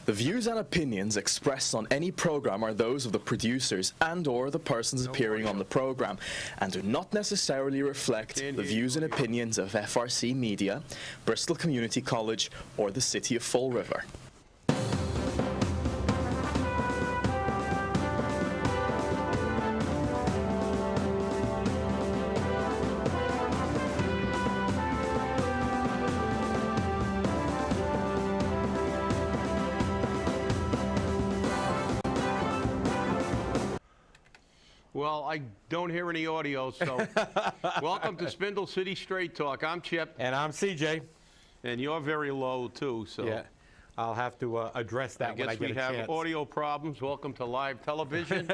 The views and opinions expressed on any program are those of the producers and/or the persons appearing on the program, and do not necessarily reflect the views and opinions of FRC Media, Bristol Community College, or the City of Fall River. Well, I don't hear any audio, so welcome to Spindle City Straight Talk. I'm Chip. And I'm CJ. And you're very low, too, so... Yeah, I'll have to address that when I get a chance. I guess we have audio problems. Welcome to live television.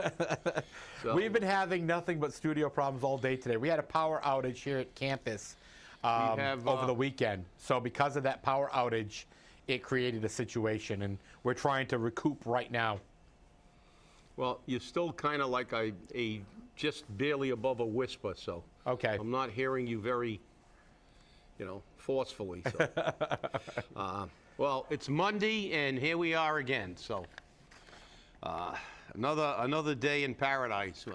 We've been having nothing but studio problems all day today. We had a power outage here at campus over the weekend. So because of that power outage, it created a situation, and we're trying to recoup right now. Well, you're still kind of like a just barely above a whisper, so okay. I'm not hearing you very, forcefully. So. Well, it's Monday, and here we are again. So another day in paradise.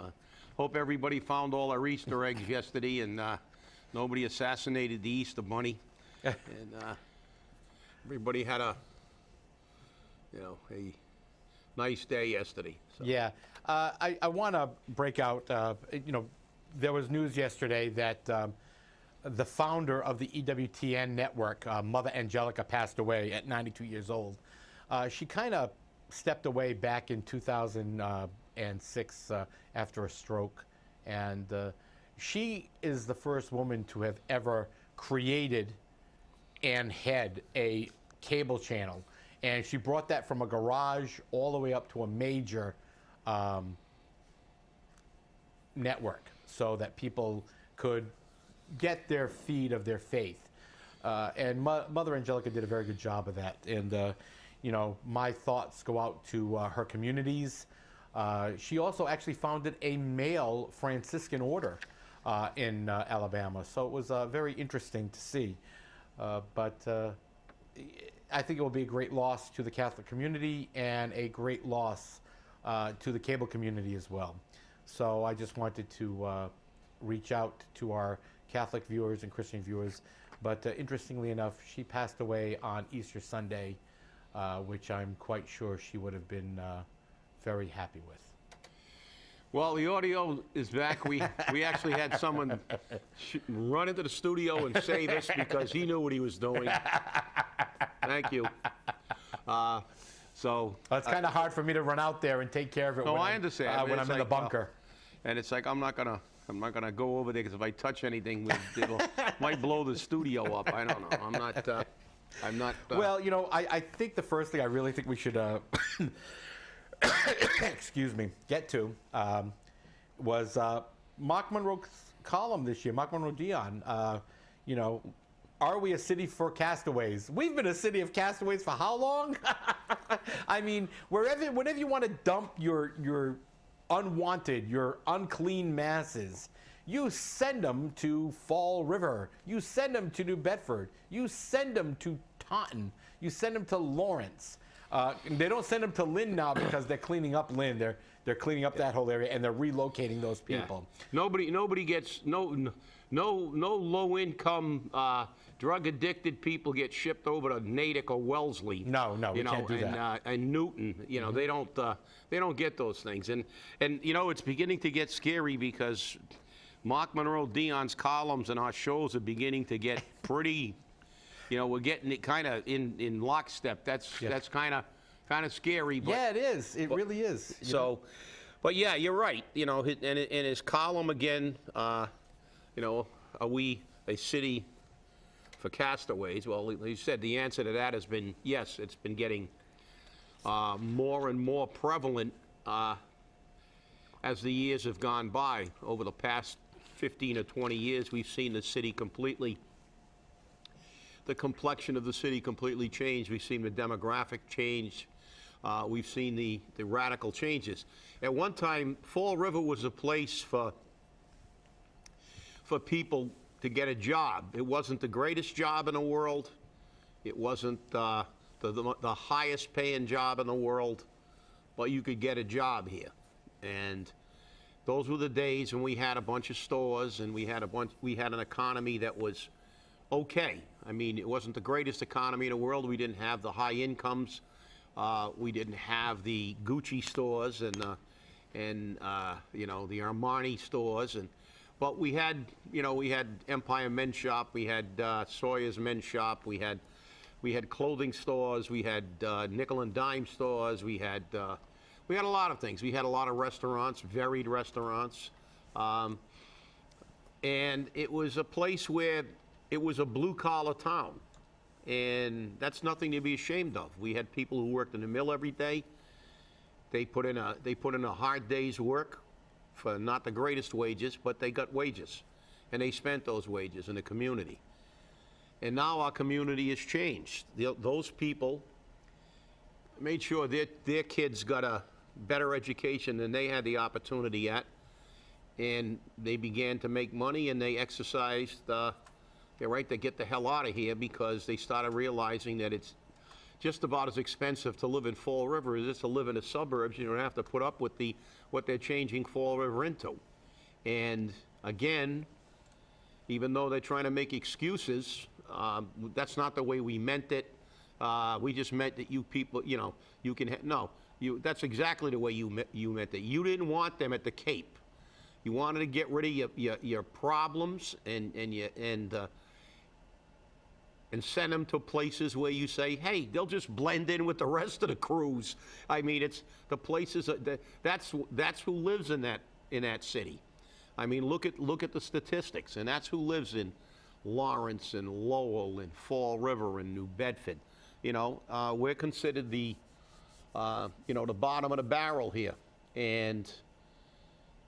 Hope everybody found all our Easter eggs yesterday, and nobody assassinated the Easter Bunny, and everybody had a nice day yesterday. So. Yeah, I want to break out, there was news yesterday that the founder of the EWTN network, Mother Angelica, passed away at 92 years old. She kind of stepped away back in 2006 after a stroke, and she is the first woman to have ever created and head a cable channel. And she brought that from a garage all the way up to a major network so that people could get their feed of their faith. And Mother Angelica did a very good job of that. And, my thoughts go out to her communities. She also actually founded a male Franciscan order in Alabama. So it was very interesting to see. I think it will be a great loss to the Catholic community and a great loss to the cable community as well. So I just wanted to reach out to our Catholic viewers and Christian viewers. But interestingly enough, she passed away on Easter Sunday, which I'm quite sure she would have been very happy with. Well, the audio is back. We actually had someone run into the studio and say this because he knew what he was doing. Thank you. Well, it's kind of hard for me to run out there and take care of it. No, I understand. When I'm in the bunker. And it's like I'm not gonna go over there because if I touch anything, it might blow the studio up. I don't know. I'm not. Well, I think the first thing I really think we should, excuse me, get to was Mark Monroe's column this year. Mark Monroe Dion. Are we a city for castaways? We've been a city of castaways for how long? I mean, whenever you want to dump your unwanted, your unclean masses, you send them to Fall River. You send them to New Bedford. You send them to Taunton. You send them to Lawrence. They don't send them to Lynn now because they're cleaning up Lynn. They're cleaning up that whole area and they're relocating those people. Yeah. Nobody gets no low income drug addicted people get shipped over to Natick or Wellesley. No, we can't do that. And Newton, they don't get those things. And it's beginning to get scary because Mark Monroe Dion's columns and our shows are beginning to get pretty. We're getting it kind of in lockstep. That's kind of scary. But, yeah, it is. It really is. But yeah, you're right. In his column again, are we a city for castaways? Well, he said the answer to that has been yes. It's been getting more and more prevalent as the years have gone by. Over the past 15 or 20 years, we've seen the city the complexion of the city completely change. We've seen the demographic change. We've seen the radical changes. At one time, Fall River was a place for people to get a job. It wasn't the greatest job in the world. It wasn't the highest paying job in the world, but you could get a job here. And those were the days when we had a bunch of stores and we had an economy that was okay. I mean, it wasn't the greatest economy in the world. We didn't have the high incomes. We didn't have the Gucci stores and you know, the Armani stores, but we had Empire Men's Shop, we had Sawyer's Men's Shop, we had clothing stores, we had nickel and dime stores, we had a lot of things. We had a lot of restaurants, varied restaurants, and it was a place where it was a blue-collar town, and that's nothing to be ashamed of. We had people who worked in the mill every day. They put in a hard day's work for not the greatest wages, but they got wages, and they spent those wages in the community. And now our community has changed. Those people made sure their kids got a better education than they had the opportunity at, and they began to make money, and they exercised their right to get the hell out of here because they started realizing that it's just about as expensive to live in Fall River as it is to live in the suburbs. You don't have to put up with what they're changing Fall River into. And again, even though they're trying to make excuses, that's not the way we meant it. We just meant that you people, you know, you can, that's exactly the way you meant it. You didn't want them at the Cape. You wanted to get rid of your problems and send them to places where you say, hey, they'll just blend in with the rest of the crews. I mean, it's the places that's who lives in that city. I mean, look at the statistics, and that's who lives in Lawrence and Lowell and Fall River and New Bedford. You know, we're considered the bottom of the barrel here, and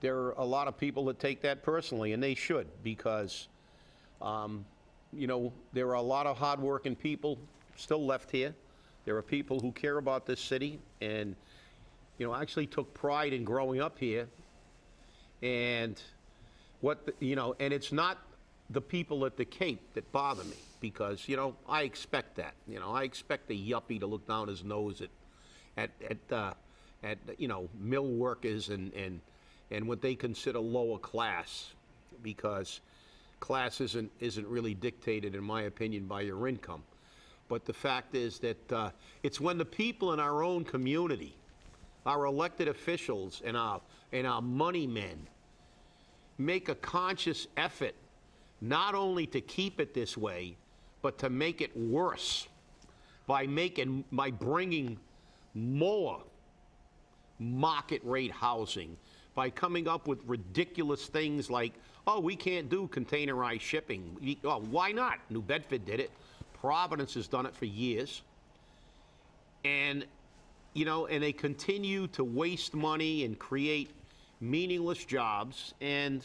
there are a lot of people that take that personally, and they should, because you know, there are a lot of hardworking people still left here. There are people who care about this city and, you know, actually took pride in growing up here. And and it's not the people at the Cape that bother me, because, you know, I expect that. You know, I expect a yuppie to look down his nose at you know, mill workers and what they consider lower class, because class isn't really dictated, in my opinion, by your income. But the fact is that it's when the people in our own community, our elected officials and our money men, make a conscious effort not only to keep it this way, but to make it worse by bringing more market rate housing, by coming up with ridiculous things like, oh, we can't do containerized shipping. Oh, why not? New Bedford did it. Providence has done it for years. And, you know, and they continue to waste money and create meaningless jobs, and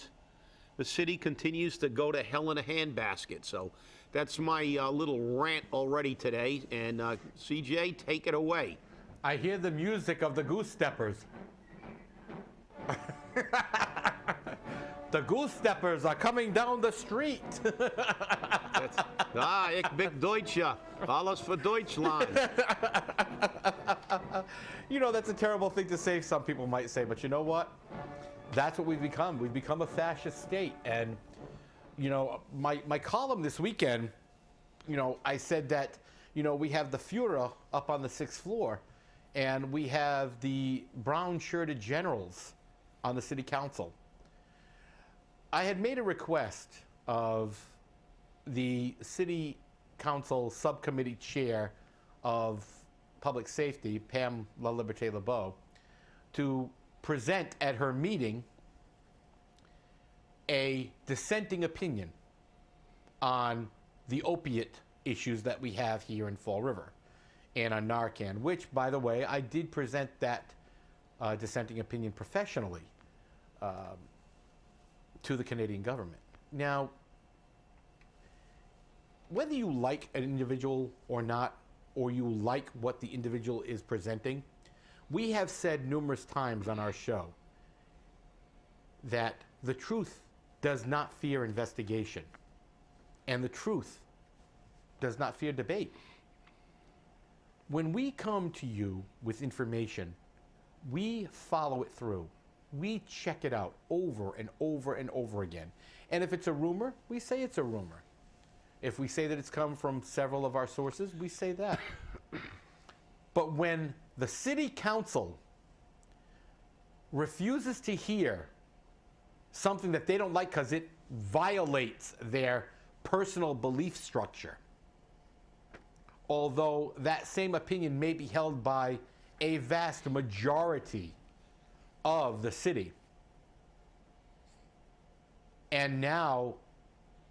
the city continues to go to hell in a handbasket. So that's my little rant already today. And CJ, take it away. I hear the music of the goose steppers. The goose steppers are coming down the street. Ich bin Deutscher. Alles für Deutschland. You know, that's a terrible thing to say, some people might say, but you know what? That's what we've become. We've become a fascist state. And, you know, my column this weekend, you know, I said that, you know, we have the Führer up on the 6th floor, and we have the brown-shirted generals on the city council. I had made a request of the city council subcommittee chair of public safety, Pam La Liberté LeBeau, to present at her meeting a dissenting opinion on the opiate issues that we have here in Fall River and on Narcan, which, by the way, I did present that dissenting opinion professionally to the Canadian government. Now, whether you like an individual or not, or you like what the individual is presenting, we have said numerous times on our show that the truth does not fear investigation, and the truth does not fear debate. When we come to you with information, we follow it through. We check it out over and over and over again. And if it's a rumor, we say it's a rumor. If we say that it's come from several of our sources, we say that. But when the city council refuses to hear something that they don't like because it violates their personal belief structure, although that same opinion may be held by a vast majority of the city, and now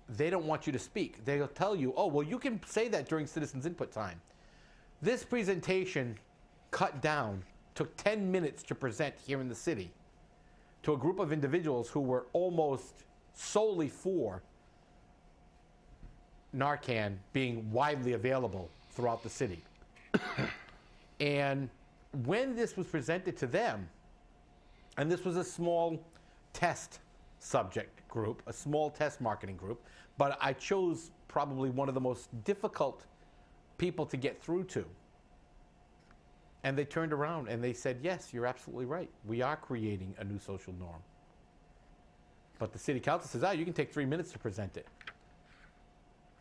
they don't want you to speak. They'll tell you, oh, well, you can say that during citizens input time. This presentation cut down, took 10 minutes to present here in the city to a group of individuals who were almost solely for Narcan being widely available throughout the city. And when this was presented to them, and this was a small test subject group, a small test marketing group, but I chose probably one of the most difficult people to get through to. And they turned around and they said, yes, you're absolutely right. We are creating a new social norm. But the city council says, you can take 3 minutes to present it.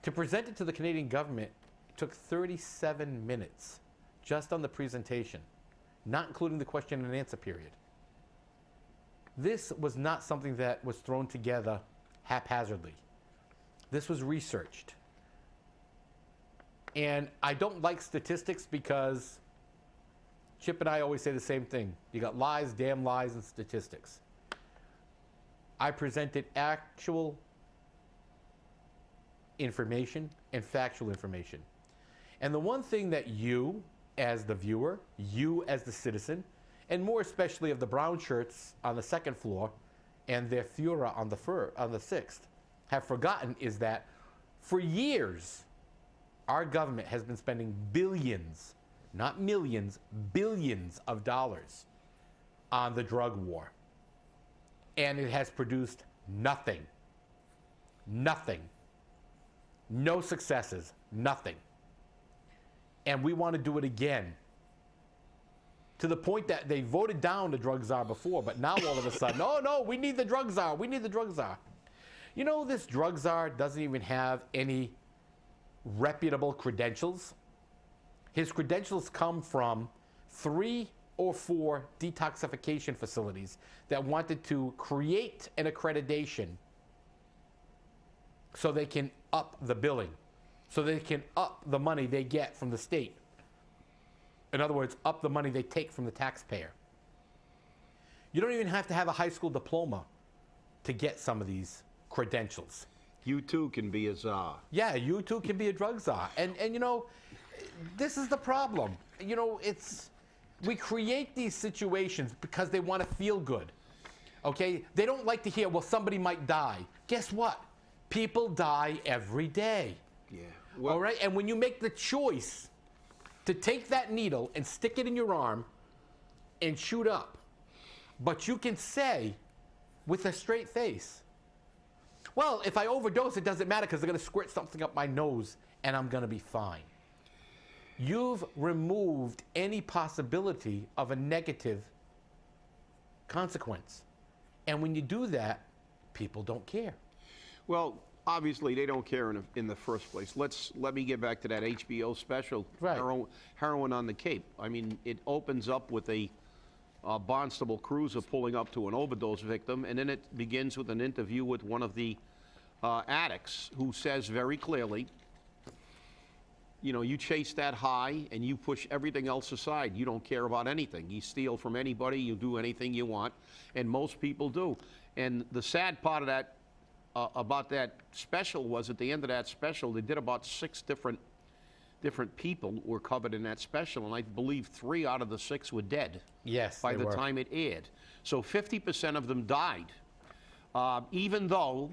To present it to the Canadian government took 37 minutes just on the presentation, not including the question and answer period. This was not something that was thrown together haphazardly. This was researched. And I don't like statistics because Chip and I always say the same thing. You got lies, damn lies, and statistics. I presented actual information and factual information. And the one thing that you, as the viewer, you as the citizen, and more especially of the brown shirts on the second floor and their Führer on the sixth, have forgotten is that for years, our government has been spending billions, not millions, billions of dollars on the drug war. And it has produced nothing. Nothing. No successes. Nothing. And we want to do it again. To the point that they voted down the drug czar before, but now all of a sudden, oh no, we need the drug czar. We need the drug czar. You know, this drug czar doesn't even have any reputable credentials. His credentials come from 3 or 4 detoxification facilities that wanted to create an accreditation so they can up the billing, so they can up the money they get from the state. In other words, up the money they take from the taxpayer. You don't even have to have a high school diploma to get some of these credentials. You too can be a czar. Yeah, you too can be a drug czar. And you know, this is the problem. You know, we create these situations because they want to feel good. Okay? They don't like to hear, well, somebody might die. Guess what? People die every day. Yeah. Well, all right? And when you make the choice to take that needle and stick it in your arm and shoot up, but you can say with a straight face, well, if I overdose, it doesn't matter because they're going to squirt something up my nose and I'm going to be fine. You've removed any possibility of a negative consequence. And when you do that, people don't care. well, obviously they don't care in the first place. Let me get back to that HBO special, Right. Heroin on the Cape. I mean, it opens up with a Barnstable cruiser pulling up to an overdose victim, and then it begins with an interview with one of the addicts who says very clearly, you know, you chase that high and you push everything else aside. You don't care about anything. You steal from anybody, you do anything you want, and most people do. And the sad part of that, about that special was at the end of that special, they did about 6 different people were covered in that special, and I believe 3 out of the 6 were dead. Yes, by they the were. time it aired. So 50% of them died, even though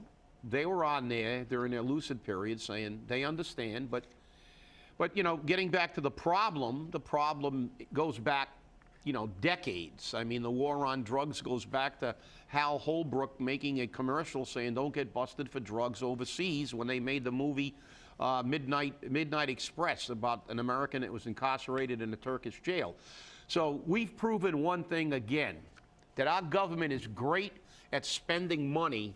they were on there during their lucid period saying they understand, but you know, getting back to the problem goes back, you know, decades. I mean, the war on drugs goes back to Hal Holbrook making a commercial saying don't get busted for drugs overseas when they made the movie Midnight Express about an American that was incarcerated in a Turkish jail. So we've proven one thing again, that our government is great at spending money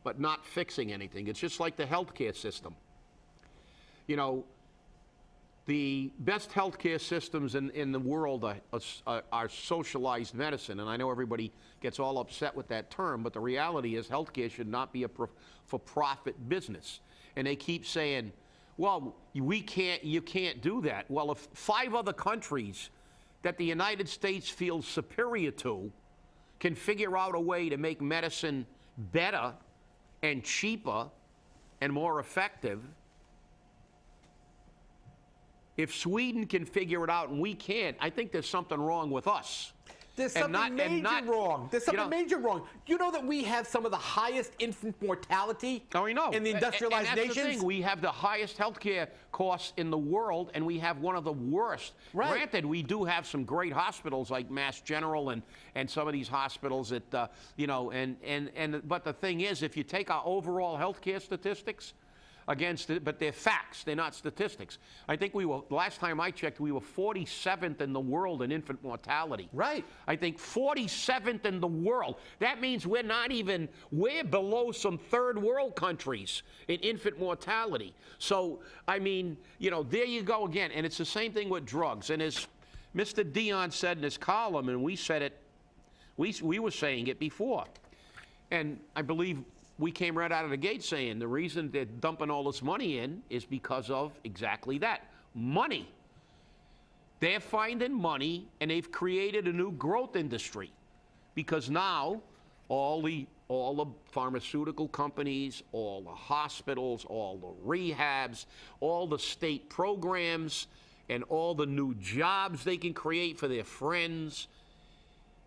but not fixing anything. It's just like the healthcare system. You know, the best healthcare systems in the world are socialized medicine, and I know everybody gets all upset with that term, but the reality is healthcare should not be a for-profit business. And they keep saying, well, you can't do that. Well, if 5 other countries that the United States feels superior to can figure out a way to make medicine better and cheaper and more effective, if Sweden can figure it out and we can't, I think there's something wrong with us. There's something major wrong. There's something major wrong. You know that we have some of the highest infant mortality in the industrialized and that's nations? The thing. We have the highest healthcare costs in the world, and we have one of the worst. Right. Granted, we do have some great hospitals like Mass General and some of these hospitals that, you know, but the thing is, if you take our overall healthcare statistics, against it, but they're facts, they're not statistics. I think last time I checked, we were 47th in the world in infant mortality. Right. I think 47th in the world. That means we're below some third world countries in infant mortality. So, I mean, you know, there you go again. And it's the same thing with drugs. And as Mr. Dion said in his column, and we said it, we were saying it before. And I believe we came right out of the gate saying the reason they're dumping all this money in is because of exactly that, money. They're finding money, and they've created a new growth industry, because now all the pharmaceutical companies, all the hospitals, all the rehabs, all the state programs, and all the new jobs they can create for their friends.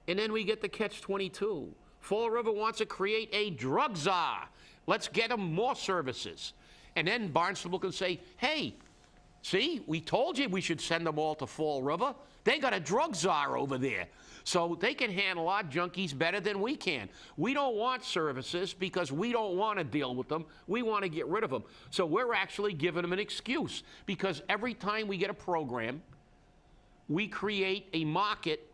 And then we get the catch-22. Fall River wants to create a drug czar. Let's get them more services. And then Barnstable can say, hey, see, we told you we should send them all to Fall River. They got a drug czar over there. So they can handle our junkies better than we can. We don't want services because we don't want to deal with them. We want to get rid of them. So we're actually giving them an excuse, because every time we get a program, we create a market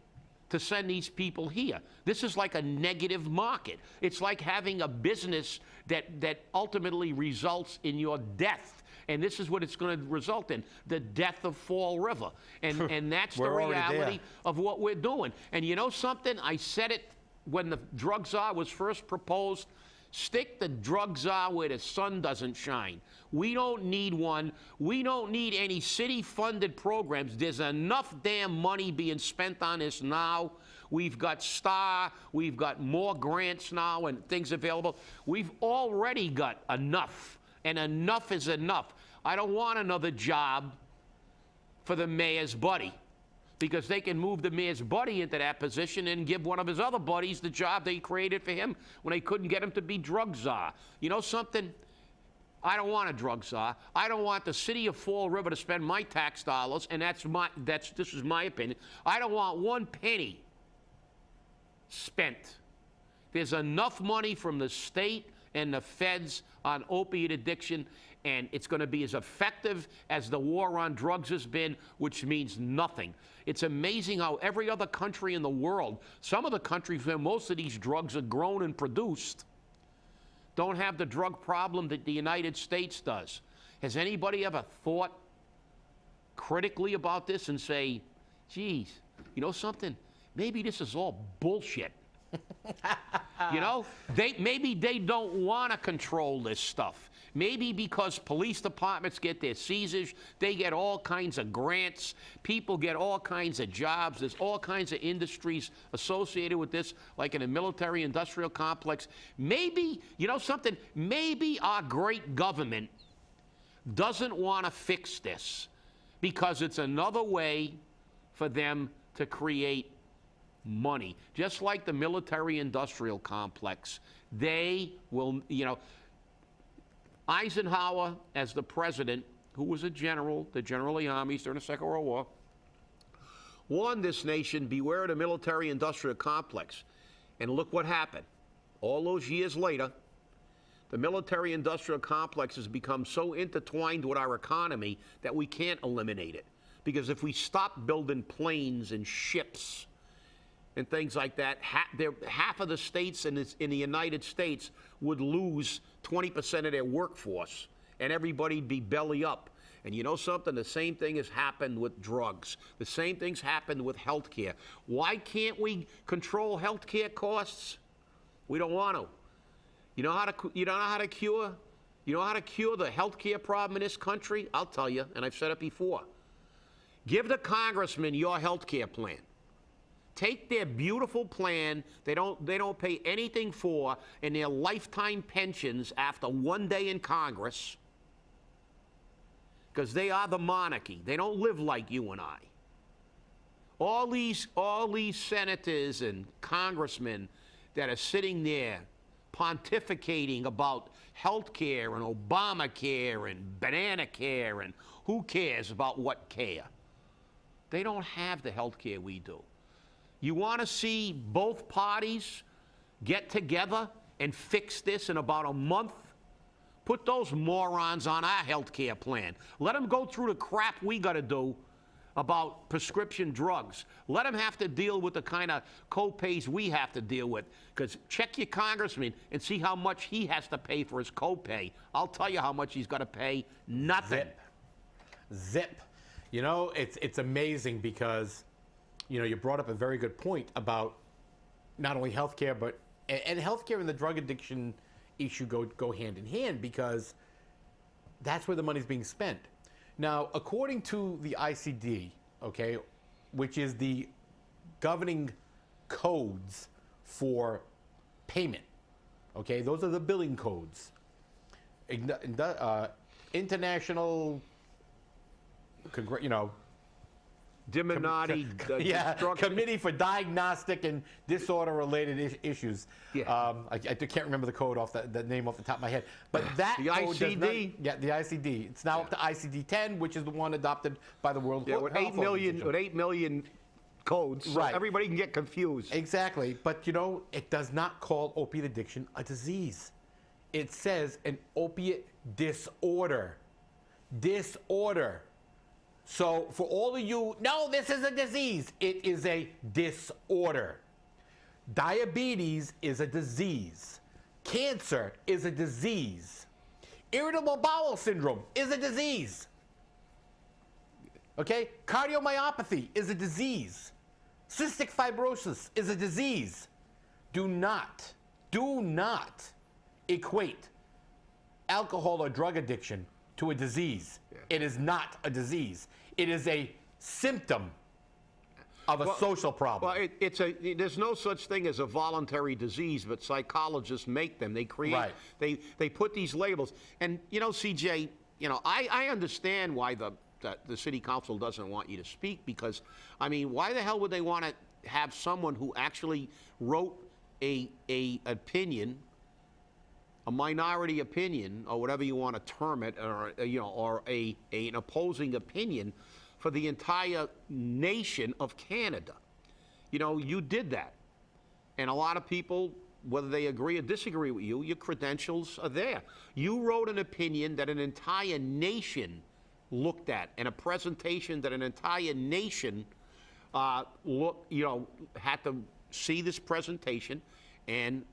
to send these people here. This is like a negative market. It's like having a business that ultimately results in your death. And this is what it's going to result in, the death of Fall River. And that's the reality of what we're doing. And you know something? I said it when the drug czar was first proposed. Stick the drug czar where the sun doesn't shine. We don't need one. We don't need any city-funded programs. There's enough damn money being spent on this now. We've got STAR. We've got more grants now and things available. We've already got enough, and enough is enough. I don't want another job for the mayor's buddy, because they can move the mayor's buddy into that position and give one of his other buddies the job they created for him when they couldn't get him to be drug czar. You know something? I don't want a drug czar. I don't want the city of Fall River to spend my tax dollars, and this is my opinion. I don't want one penny spent. There's enough money from the state and the feds on opiate addiction, and it's going to be as effective as the war on drugs has been, which means nothing. It's amazing how every other country in the world, some of the countries where most of these drugs are grown and produced, don't have the drug problem that the United States does. Has anybody ever thought critically about this and say, geez, you know something? Maybe this is all bullshit. You know, maybe they don't want to control this stuff. Maybe because police departments get their seizures, they get all kinds of grants, people get all kinds of jobs, there's all kinds of industries associated with this, like in a military-industrial complex. Maybe, you know something, maybe our great government doesn't want to fix this because it's another way for them to create money. Just like the military-industrial complex, they will, you know, Eisenhower, as the president, who was a general, the general of the armies during the Second World War, warned this nation, beware of the military-industrial complex. And look what happened. All those years later, The military-industrial complex has become so intertwined with our economy that we can't eliminate it. Because if we stop building planes and ships and things like that, half of the states in the United States would lose 20% of their workforce, and everybody'd be belly up. And you know something? The same thing has happened with drugs. The same thing's happened with health care. Why can't we control health care costs? We don't want to. You know how to cure the health care problem in this country? I'll tell you, and I've said it before. Give the congressman your health care plan. Take their beautiful plan they don't pay anything for in their lifetime pensions after one day in Congress, because they are the monarchy. They don't live like you and I. All these senators and congressmen that are sitting there pontificating about health care and Obamacare and banana care and who cares about what care. They don't have the health care we do. You want to see both parties get together and fix this in about a month? Put those morons on our health care plan. Let them go through the crap we got to do about prescription drugs. Let them have to deal with the kind of co-pays we have to deal with. Because check your congressman and see how much he has to pay for his co-pay. I'll tell you how much he's got to pay. Nothing. Zip. You know, it's amazing because, you know, you brought up a very good point about not only healthcare, but and healthcare and the drug addiction issue go hand in hand, because that's where the money's being spent. Now, according to the ICD, okay, which is the governing codes for payment, okay, those are the billing codes. International, you know, Diminati, Committee for Diagnostic and Disorder-Related Issues. Yeah. I can't remember the code off the name off the top of my head. But that the code ICD? the ICD. It's now up to ICD-10, which is the one adopted by the World Health with 8 million codes, so right. Everybody can get confused. Exactly. But, you know, it does not call opiate addiction a disease. It says an opiate disorder. Disorder. So for all of you, no, this is a disease. It is a disorder. Diabetes is a disease. Cancer is a disease. Irritable bowel syndrome is a disease. Okay? Cardiomyopathy is a disease. Cystic fibrosis is a disease. Do not equate alcohol or drug addiction to a disease. Yeah. It is not a disease. It is a symptom of a social problem. Well, there's no such thing as a voluntary disease, but psychologists make them. They create, they put these labels. And, you know, CJ, you know, I understand why the city council doesn't want you to speak, because, I mean, why the hell would they want to have someone who actually wrote a opinion, a minority opinion, or whatever you want to term it, or you know, or an opposing opinion for the entire nation of Canada? You know, you did that, and a lot of people, whether they agree or disagree with you, your credentials are there. You wrote an opinion that an entire nation looked at, and a presentation that an entire nation had to see this presentation, and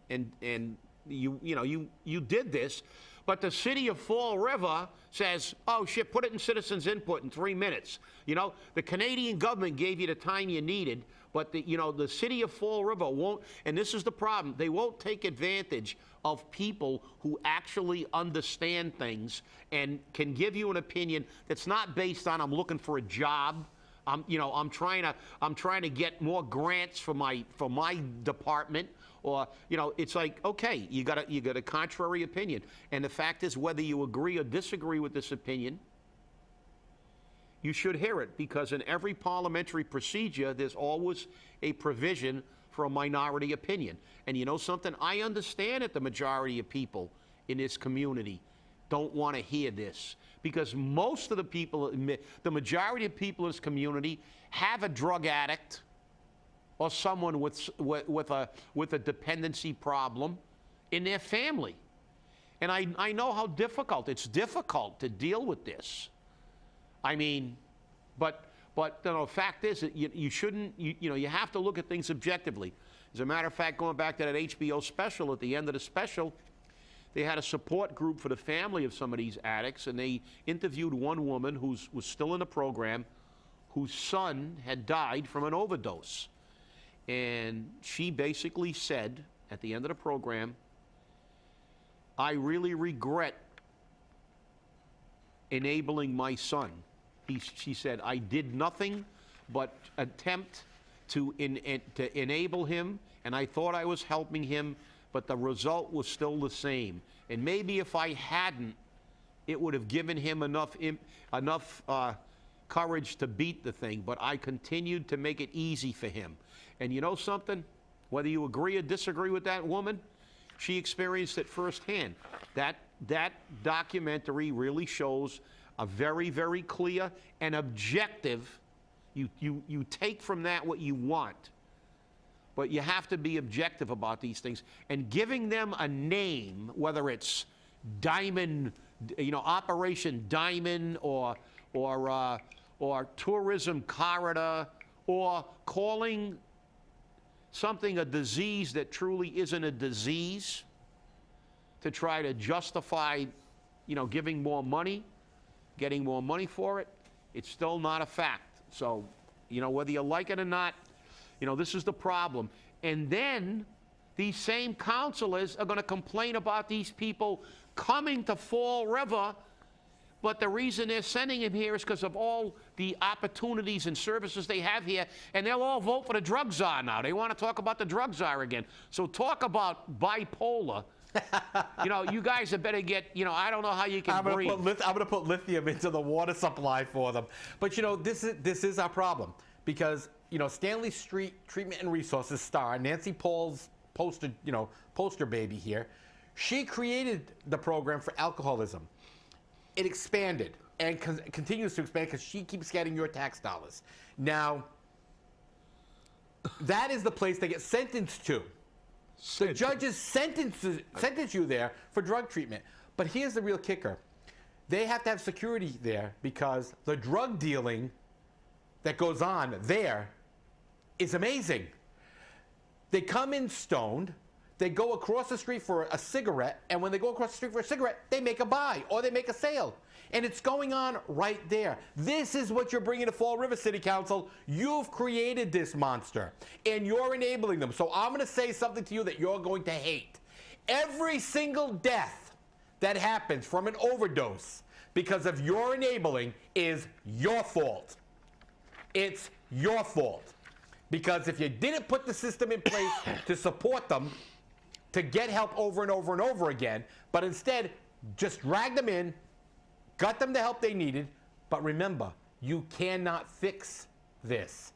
you did this, but the city of Fall River says, oh shit, put it in citizens input in 3 minutes. You know, the Canadian government gave you the time you needed, but the city of Fall River won't, and this is the problem, they won't take advantage of people who actually understand things and can give you an opinion that's not based on, I'm looking for a job, I'm trying to get more grants for my department. Or, you know, it's like, okay, you got a contrary opinion. And the fact is, whether you agree or disagree with this opinion, you should hear it, because in every parliamentary procedure, there's always a provision for a minority opinion. And you know something? I understand that the majority of people in this community don't want to hear this, because most of the people, the majority of people in this community have a drug addict or someone with a dependency problem in their family. And I know how it's difficult to deal with this. I mean, but the fact is that you shouldn't, you have to look at things objectively. As a matter of fact, going back to that HBO special, at the end of the special, they had a support group for the family of some of these addicts, and they interviewed one woman who was still in the program, whose son had died from an overdose. And she basically said, at the end of the program, I really regret enabling my son. She said, I did nothing but attempt to enable him, and I thought I was helping him, but the result was still the same. And maybe if I hadn't, it would have given him enough courage to beat the thing, but I continued to make it easy for him. And you know something? Whether you agree or disagree with that woman, she experienced it firsthand. That documentary really shows a very, very clear and objective. You take from that what you want, but you have to be objective about these things. And giving them a name, whether it's Diamond, Operation Diamond, or Tourism Corridor, or calling something a disease that truly isn't a disease to try to justify, giving more money, getting more money for it, it's still not a fact. So, whether you like it or not, this is the problem. And then these same counselors are going to complain about these people coming to Fall River, but the reason they're sending him here is because of all the opportunities and services they have here, and they'll all vote for the drug czar now. They want to talk about the drug czar again. So talk about bipolar. You guys had better get, I don't know how you can breathe. I'm going to put lithium into the water supply for them. But, this is our problem. Because, Stanley Street Treatment and Resources star, Nancy Paul's poster baby here, she created the program for alcoholism. It expanded and continues to expand because she keeps getting your tax dollars. Now, that is the place they get sentenced to. The judges sentence you there for drug treatment. But here's the real kicker. They have to have security there because the drug dealing that goes on there is amazing. They come in stoned. They go across the street for a cigarette, and when they go across the street for a cigarette, they make a buy or they make a sale. And it's going on right there. This is what you're bringing to Fall River City Council. You've created this monster, and you're enabling them. So I'm going to say something to you that you're going to hate. Every single death that happens from an overdose because of your enabling is your fault. It's your fault. Because if you didn't put the system in place to support them, to get help over and over and over again, but instead just drag them in, got them the help they needed. But remember, you cannot fix this.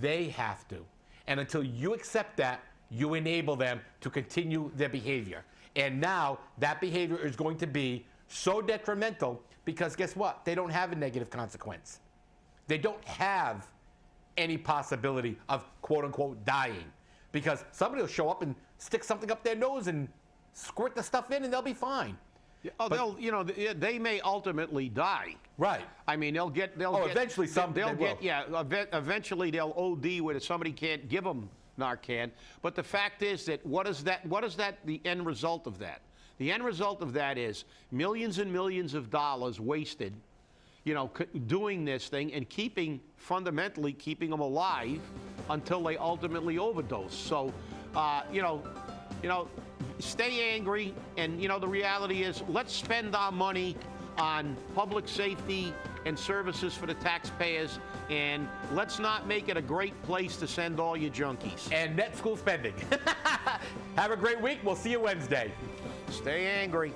They have to. And until you accept that, you enable them to continue their behavior. And now that behavior is going to be so detrimental because guess what? They don't have a negative consequence. They don't have any possibility of quote unquote dying. Because somebody will show up and stick something up their nose and squirt the stuff in and they'll be fine. Oh, but, they may ultimately die. Right. I mean, eventually eventually they'll OD where somebody can't give them Narcan. But the fact is that what is the end result of that? The end result of that is millions and millions of dollars wasted, doing this thing and fundamentally keeping them alive until they ultimately overdose. So, stay angry, and the reality is let's spend our money on public safety and services for the taxpayers, and let's not make it a great place to send all your junkies. And net school spending. Have a great week. We'll see you Wednesday. Stay angry.